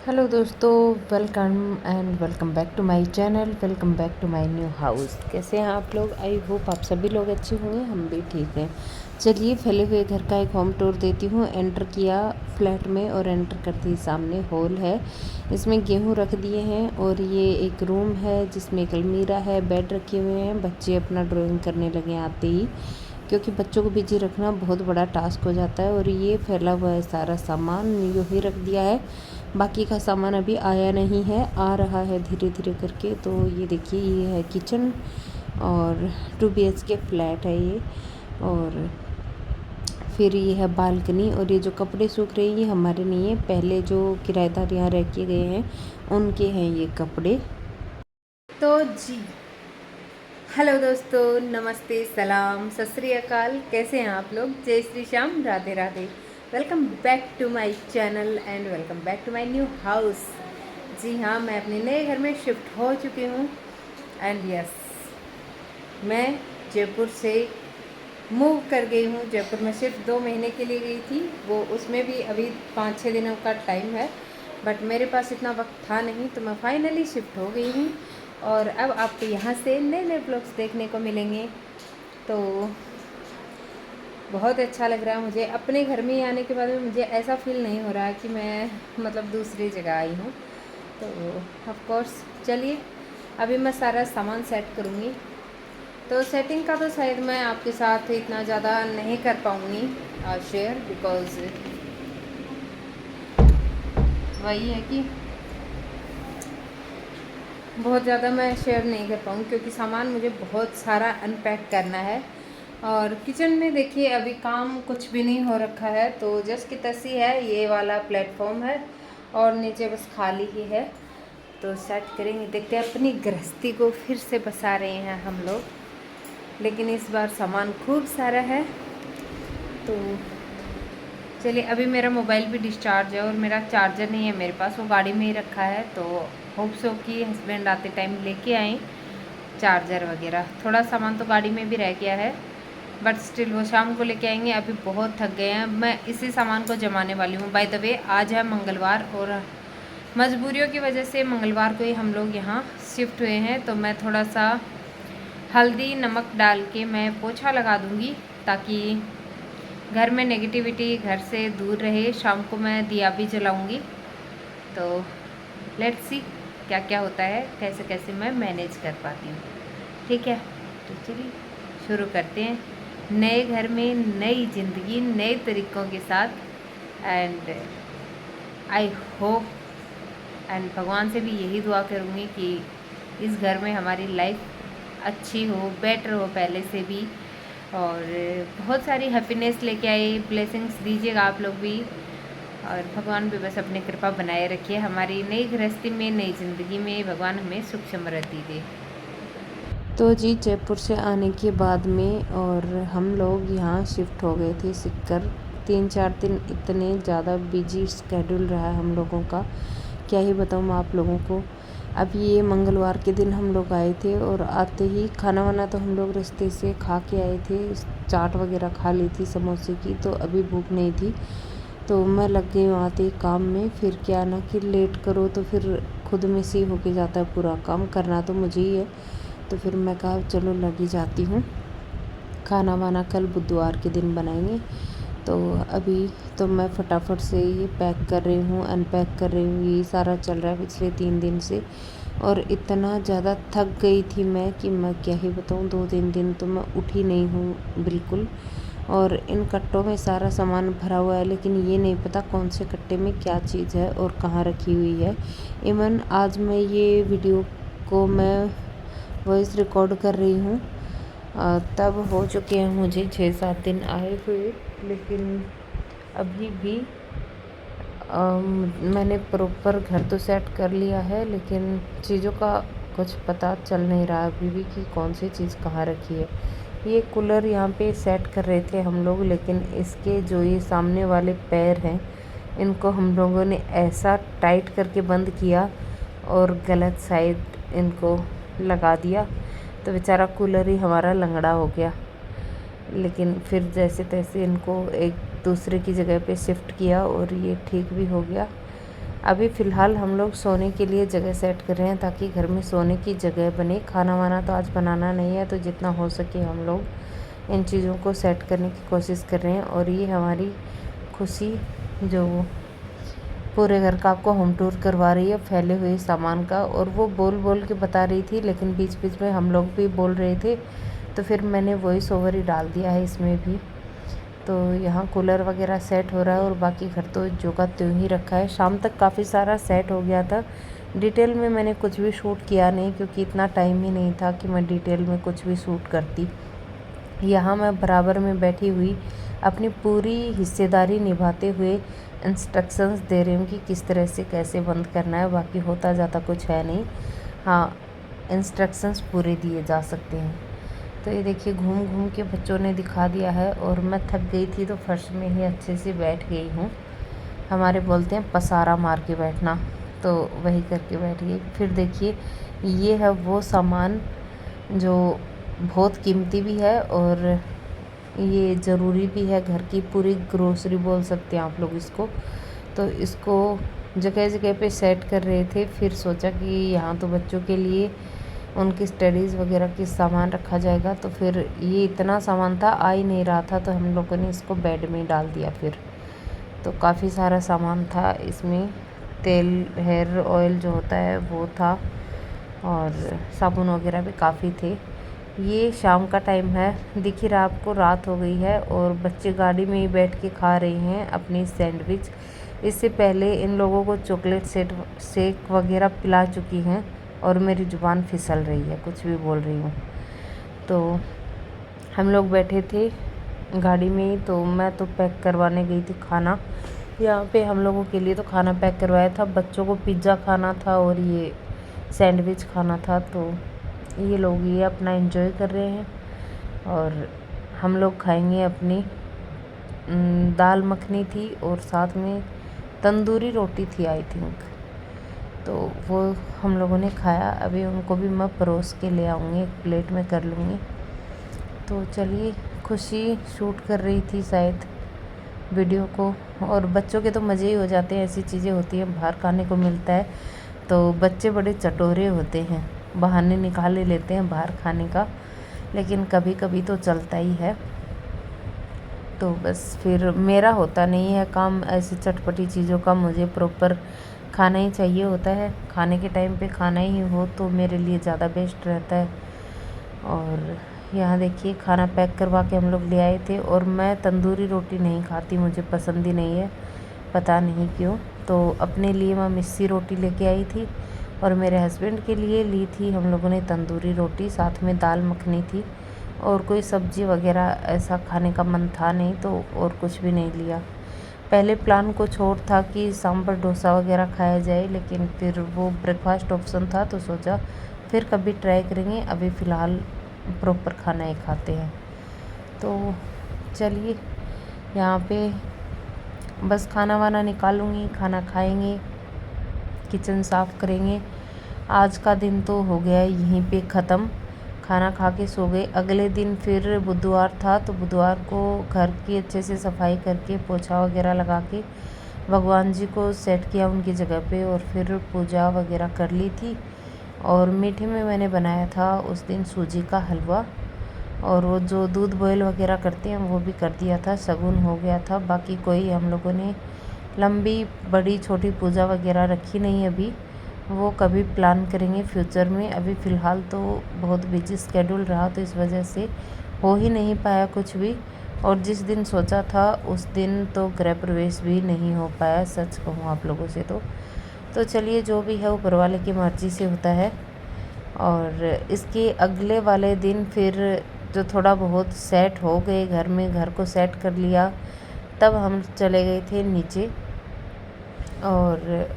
Hello दोस्तों, welcome back to my channel. Welcome back to my new house. कैसे हैं आप लोग? आई होप आप सभी लोग अच्छे होंगे, हम भी ठीक हैं। चलिए फैले हुए घर का एक होम टूर देती हूँ। एंटर किया फ्लैट में और एंटर करते ही सामने हॉल है। इसमें गेहूँ रख दिए हैं और ये एक रूम है जिसमें एक अलमीरा है, बेड रखे हुए हैं। बच्चे अपना ड्राइंग करने लगे आते ही, क्योंकि बच्चों को बिजी रखना बहुत बड़ा टास्क हो जाता है। और ये फैला हुआ है सारा सामान, यूँ ही रख दिया है। बाकी का सामान अभी आया नहीं है, आ रहा है धीरे धीरे करके। तो ये देखिए, ये है किचन और 2 BHK फ्लैट है ये। और फिर ये है बालकनी। और ये जो कपड़े सूख रहे हैं ये हमारे नहीं है, पहले जो किराएदार यहाँ रह के गए हैं उनके हैं ये कपड़े। तो जी, हेलो दोस्तों, नमस्ते, सलाम, सत श्री अकाल। कैसे हैं आप लोग? जय Shri Shyam, Radhe Radhe. Welcome back to my channel and welcome back to my new house. जी हाँ, मैं अपने नए घर में शिफ्ट हो चुकी हूँ। एंड यस, मैं जयपुर से मूव कर गई हूँ। जयपुर में सिर्फ 2 महीने के लिए गई थी, वो उसमें भी अभी 5-6 दिनों का टाइम है। बट मेरे पास इतना वक्त था नहीं, तो मैं फाइनली शिफ्ट हो गई हूँ। और अब आपको यहाँ से नए नए ब्लॉग्स देखने को मिलेंगे। तो बहुत अच्छा लग रहा है मुझे। अपने घर में ही आने के बाद में मुझे ऐसा फील नहीं हो रहा है कि मैं मतलब दूसरी जगह आई हूँ। तो ऑफ कोर्स चलिए, अभी मैं सारा सामान सेट करूँगी। तो सेटिंग का तो शायद मैं आपके साथ इतना ज़्यादा नहीं कर पाऊँगी शेयर, बिकॉज़ वही है कि बहुत ज़्यादा मैं शेयर नहीं कर पाऊँगी, क्योंकि सामान मुझे बहुत सारा अनपैक करना है। और किचन में देखिए अभी काम कुछ भी नहीं हो रखा है, तो जस्ट की तसी है, ये वाला प्लेटफॉर्म है और नीचे बस खाली ही है। तो सेट करेंगे, देखते हैं। अपनी गृहस्थी को फिर से बसा रहे हैं हम लोग, लेकिन इस बार सामान खूब सारा है। तो चलिए, अभी मेरा मोबाइल भी डिस्चार्ज है और मेरा चार्जर नहीं है मेरे पास, वो गाड़ी में ही रखा है। तो होप सो कि हस्बैंड आते टाइम लेके आएँ चार्जर वगैरह। थोड़ा सामान तो गाड़ी में भी रह गया है, बट स्टिल वो शाम को लेके आएंगे। अभी बहुत थक गए हैं, मैं इसी सामान को जमाने वाली हूँ। बाय द वे, आज है मंगलवार और मजबूरियों की वजह से मंगलवार को ही हम लोग यहाँ शिफ्ट हुए हैं। तो मैं थोड़ा सा हल्दी नमक डाल के मैं पोछा लगा दूँगी, ताकि घर में नेगेटिविटी घर से दूर रहे। शाम को मैं दिया भी जलाऊँगी। तो लेट्स सी क्या क्या होता है, कैसे कैसे मैं मैनेज कर पाती हूँ। ठीक है, तो चलिए शुरू करते हैं नए घर में नई ज़िंदगी नए तरीक़ों के साथ। एंड आई होप एंड भगवान से भी यही दुआ करूँगी कि इस घर में हमारी लाइफ अच्छी हो, बेटर हो पहले से भी, और बहुत सारी हैप्पीनेस लेके आए। ब्लेसिंग्स दीजिएगा आप लोग भी, और भगवान भी बस अपनी कृपा बनाए रखिए। हमारी नई गृहस्थी में, नई ज़िंदगी में भगवान हमें सुख समृद्धि दे। तो जी, जयपुर से आने के बाद में और हम लोग यहाँ शिफ्ट हो गए थे सीखकर। 3-4 दिन इतने ज़्यादा बिजी स्केड्यूल रहा है हम लोगों का, क्या ही बताऊँ आप लोगों को। अब ये मंगलवार के दिन हम लोग आए थे और आते ही खाना वाना तो हम लोग रास्ते से खा के आए थे। चाट वगैरह खा ली थी समोसे की, तो अभी भूख नहीं थी। तो मैं लग गई वहाँ आते ही काम में। फिर क्या ना कि लेट करो तो फिर खुद में से हो के जाता है पूरा काम, करना तो मुझे ही है। तो फिर मैं कहा चलो लगी जाती हूँ। खाना वाना कल बुधवार के दिन बनाएंगे। तो अभी तो मैं फटाफट से ये पैक कर रही हूँ, अनपैक कर रही हूँ। ये सारा चल रहा है पिछले 3 दिन से। और इतना ज़्यादा थक गई थी मैं कि मैं क्या ही बताऊँ। 2-3 दिन तो मैं उठी नहीं हूँ बिल्कुल। और इन कट्टों में सारा सामान भरा हुआ है, लेकिन ये नहीं पता कौन से कट्टे में क्या चीज़ है और कहाँ रखी हुई है। इवन आज मैं ये वीडियो को मैं वॉइस रिकॉर्ड कर रही हूँ, तब हो चुके हैं मुझे 6-7 दिन आए हुए, लेकिन अभी भी मैंने प्रॉपर घर तो सेट कर लिया है, लेकिन चीज़ों का कुछ पता चल नहीं रहा अभी भी कि कौन सी चीज़ कहाँ रखी है। ये कूलर यहाँ पे सेट कर रहे थे हम लोग, लेकिन इसके जो ये सामने वाले पैर हैं इनको हम लोगों ने ऐसा टाइट करके बंद किया और गलत साइड इनको लगा दिया, तो बेचारा कूलर ही हमारा लंगड़ा हो गया। लेकिन फिर जैसे तैसे इनको एक दूसरे की जगह पे शिफ्ट किया और ये ठीक भी हो गया। अभी फ़िलहाल हम लोग सोने के लिए जगह सेट कर रहे हैं ताकि घर में सोने की जगह बने। खाना वाना तो आज बनाना नहीं है, तो जितना हो सके हम लोग इन चीज़ों को सेट करने की कोशिश कर रहे हैं। और ये हमारी खुशी जो पूरे घर का आपको होम टूर करवा रही है फैले हुए सामान का। और वो बोल बोल के बता रही थी, लेकिन बीच बीच में हम लोग भी बोल रहे थे, तो फिर मैंने वॉइस ओवर ही डाल दिया है इसमें भी। तो यहाँ कूलर वगैरह सेट हो रहा है और बाकी घर तो जो का त्यों ही रखा है। शाम तक काफ़ी सारा सेट हो गया था। डिटेल में मैंने कुछ भी शूट किया नहीं, क्योंकि इतना टाइम ही नहीं था कि मैं डिटेल में कुछ भी शूट करती। यहाँ मैं बराबर में बैठी हुई अपनी पूरी हिस्सेदारी निभाते हुए इंस्ट्रक्शंस दे रही हूँ कि किस तरह से कैसे बंद करना है। बाकी होता जाता कुछ है नहीं, हाँ इंस्ट्रक्शंस पूरे दिए जा सकते हैं। तो ये देखिए घूम घूम के बच्चों ने दिखा दिया है और मैं थक गई थी तो फर्श में ही अच्छे से बैठ गई हूँ। हमारे बोलते हैं पसारा मार के बैठना, तो वही करके बैठ गई। फिर देखिए ये है वो सामान जो बहुत कीमती भी है और ये ज़रूरी भी है, घर की पूरी ग्रोसरी बोल सकते हैं आप लोग इसको। तो इसको जगह जगह पे सेट कर रहे थे, फिर सोचा कि यहाँ तो बच्चों के लिए उनकी स्टडीज़ वगैरह की सामान रखा जाएगा, तो फिर ये इतना सामान था आ ही नहीं रहा था, तो हम लोगों ने इसको बेड में डाल दिया। फिर तो काफ़ी सारा सामान था इसमें, तेल हेयर ऑयल जो होता है वो था और साबुन वगैरह भी काफ़ी थे। ये शाम का टाइम है, दिख ही रहा आपको, रात हो गई है और बच्चे गाड़ी में ही बैठ के खा रहे हैं अपनी सैंडविच। इससे पहले इन लोगों को चॉकलेट शेक वगैरह पिला चुकी हैं और मेरी ज़ुबान फिसल रही है, कुछ भी बोल रही हूँ। तो हम लोग बैठे थे गाड़ी में ही, तो मैं तो पैक करवाने गई थी खाना। यहाँ पे हम लोगों के लिए तो खाना पैक करवाया था, बच्चों को पिज़्ज़ा खाना था और ये सैंडविच खाना था। तो ये लोग ये अपना एंजॉय कर रहे हैं और हम लोग खाएंगे अपनी दाल मखनी थी और साथ में तंदूरी रोटी थी आई थिंक, तो वो हम लोगों ने खाया। अभी उनको भी मैं परोस के ले आऊँगी, एक प्लेट में कर लूँगी। तो चलिए, खुशी शूट कर रही थी शायद वीडियो को, और बच्चों के तो मज़े ही हो जाते हैं, ऐसी चीज़ें होती हैं, बाहर खाने को मिलता है तो बच्चे बड़े चटोरे होते हैं, बहाने निकाल ही लेते हैं बाहर खाने का, लेकिन कभी कभी तो चलता ही है। तो बस फिर मेरा होता नहीं है काम ऐसी चटपटी चीज़ों का, मुझे प्रॉपर खाना ही चाहिए होता है, खाने के टाइम पे खाना ही हो तो मेरे लिए ज़्यादा बेस्ट रहता है। और यहाँ देखिए खाना पैक करवा के हम लोग ले आए थे, और मैं तंदूरी रोटी नहीं खाती, मुझे पसंद ही नहीं है, पता नहीं क्यों। तो अपने लिए मैं मिस्सी रोटी लेके आई थी और मेरे हस्बैंड के लिए ली थी हम लोगों ने तंदूरी रोटी, साथ में दाल मखनी थी और कोई सब्ज़ी वगैरह ऐसा खाने का मन था नहीं, तो और कुछ भी नहीं लिया। पहले प्लान कुछ और था कि सांभर डोसा वगैरह खाया जाए, लेकिन फिर वो ब्रेकफास्ट ऑप्शन था तो सोचा फिर कभी ट्राई करेंगे, अभी फ़िलहाल प्रॉपर खाना ही खाते हैं। तो चलिए, यहाँ पे बस खाना वाना निकालूंगी, खाना खाएंगे, किचन साफ़ करेंगे। आज का दिन तो हो गया यहीं पे ख़त्म, खाना खा के सो गए। अगले दिन फिर बुधवार था, तो बुधवार को घर की अच्छे से सफाई करके पोछा वगैरह लगा के भगवान जी को सेट किया उनकी जगह पे, और फिर पूजा वगैरह कर ली थी। और मीठे में मैंने बनाया था उस दिन सूजी का हलवा, और वो जो दूध बॉयल वगैरह करते हैं वो भी कर दिया था, शगुन हो गया था। बाकी कोई हम लोगों ने लंबी बड़ी छोटी पूजा वगैरह रखी नहीं अभी, वो कभी प्लान करेंगे फ्यूचर में। अभी फ़िलहाल तो बहुत बिजी स्केड्यूल रहा, तो इस वजह से हो ही नहीं पाया कुछ भी। और जिस दिन सोचा था उस दिन तो गृह प्रवेश भी नहीं हो पाया, सच कहूँ आप लोगों से तो चलिए, जो भी है ऊपर वाले की मर्ज़ी से होता है। और इसके अगले वाले दिन फिर जो थोड़ा बहुत सेट हो गए घर में, घर को सेट कर लिया, तब हम चले गए थे नीचे। और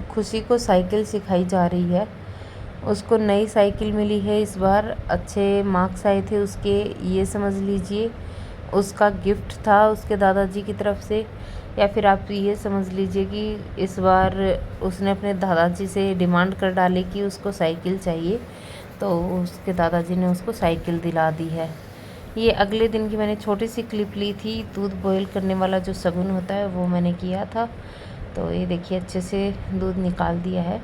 खुशी को साइकिल सिखाई जा रही है, उसको नई साइकिल मिली है इस बार, अच्छे मार्क्स आए थे उसके, ये समझ लीजिए उसका गिफ्ट था उसके दादाजी की तरफ से, या फिर आप ये समझ लीजिए कि इस बार उसने अपने दादाजी से डिमांड कर डाली कि उसको साइकिल चाहिए, तो उसके दादाजी ने उसको साइकिल दिला दी है। ये अगले दिन की मैंने छोटी सी क्लिप ली थी, दूध बॉयल करने वाला जो शगुन होता है वो मैंने किया था। तो ये देखिए अच्छे से दूध निकाल दिया है।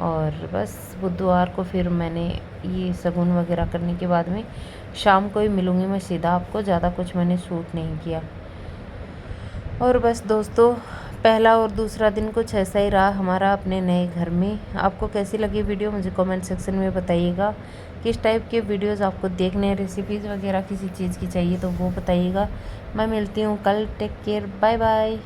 और बस बुधवार को फिर मैंने ये शगुन वगैरह करने के बाद में शाम को ही मिलूँगी मैं सीधा आपको, ज़्यादा कुछ मैंने शूट नहीं किया। और बस दोस्तों, पहला और दूसरा दिन कुछ ऐसा ही रहा हमारा अपने नए घर में। आपको कैसी लगी वीडियो मुझे कमेंट सेक्शन में बताइएगा। किस टाइप के वीडियोस आपको देखने हैं, रेसिपीज़ वगैरह किसी चीज़ की चाहिए तो वो बताइएगा। मैं मिलती हूँ कल। Take care, bye bye.